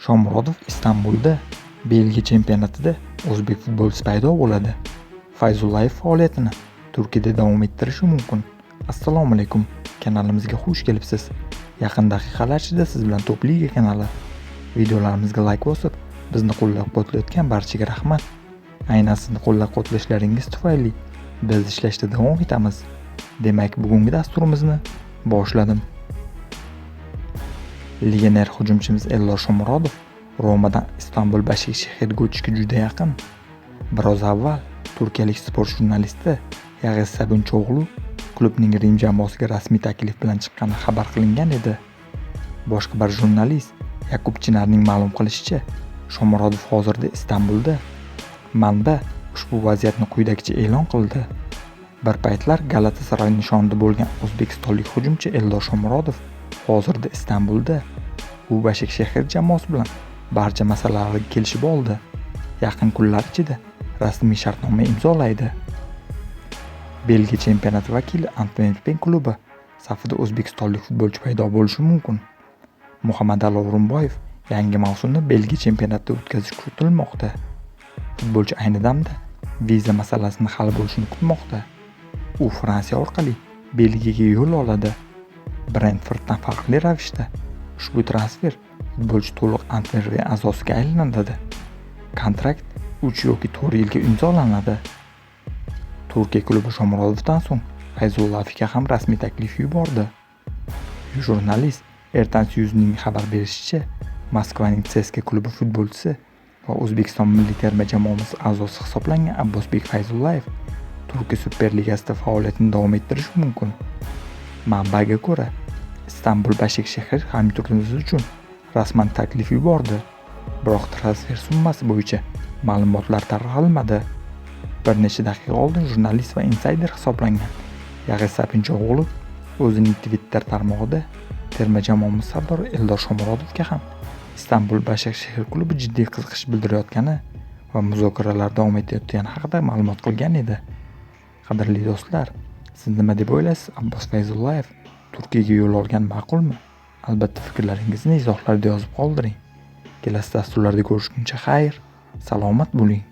Shomurodov Istanbulda Belgiya chempionatida o'zbek futbolchisi paydo bo'ladi. Fayzullayev faoliyatini Turkiyada davom ettirishi mumkin. Assalomu alaykum, kanalimizga xush kelibsiz. Yaqin daqiqalar ichida siz bilan Top Liga kanali. Videolarimizga like bosib, bizni qo'llab-quvvatlayotgan barchaga rahmat. Aynan sizni qo'llab-quvvatlashlaringiz tufayli biz ishlashda davom etamiz. Demak, bugungi dasturimizni boshladim. Legioner hujumchimiz Eldor Shomurodov Romadan Istanbul Başakşehirga o'tishga juda yaqin. Biroz avval turkiyalik sport jurnalisti Yag'iz Sabuncho'g'lu klubning Rim jamoasiga rasmiy taklif bilan chiqqani xabar qilingan edi. Boshqa bir jurnalist Yakub Chinarning ma'lum qilishicha, Shomurodov hozirda Istanbulda. Manba ushbu vaziyatni quyidagicha e'lon qildi. Bir paytlar Galatasaray nishonida bo'lgan o'zbekistonlik hujumchi Eldor Shomurodov hozirda Istanbulda. U Başakşehir jamoasi bilan barcha masalalarga kelishib oldi. Yaqin kunlar ichida rasmiy shartnoma imzolaydi. Belgiya chempionati vakili Antwerpen klubi safida o'zbekistonlik futbolchi paydo bo'lishi mumkin. Muhammadali O'rinboyev yangi mavsumni Belgiya chempionatida o'tkazish kutilmoqda. Futbolchi ayni damda viza masalasini hal bo'lishini kutmoqda. U Fransiya orqali Belgiyaga yo'l oladi. Brentforddan farqli ravishda ushbu transfer futbolchi to'liq Antwerpen a'zosiga aylanadi. Kontrakt 3 yoki 4 yilga imzolanadi. Turkiya klubi Shomurodovdan so'ng Fayzullayevga ham rasmiy taklif yubordi. Jurnalist Ertan'suyuzning xabar berishicha, Moskvaning CSKA klubi futbolchisi va O'zbekiston milliy terma jamoamiz a'zosi hisoblangan Abbosbek Fayzullayev Turkiya Super Ligasida faoliyatini davom ettirishi mumkin. Manbaga ko'ra, Istanbul Başakşehir hamyurtimiz uchun rasman taklif yubordi. Biroq transfer summasi bo'yicha ma'lumotlar tarqalmadi. Bir necha daqiqa oldin jurnalist va insider hisoblangan Yag'iz Sabuncho'g'lu o'zining Twitter tarmog'ida terma jamoamiz sardori Eldor Shomurodovga ham Istanbul Başakşehir klubi jiddiy qiziqish bildirayotgani va muzokaralar davom etayotgani haqida ma'lumot qilgan edi. Qadrli do'stlar, siz nima deb o'ylaysiz? Abbos Fayzullayev Turkiyaga yo'l olgan ma'qulmi? Albatta fikrlaringizni izohlarda yozib qoldiring. Kelasi dasturlarda ko'rishguncha xayr, salomat bo'ling.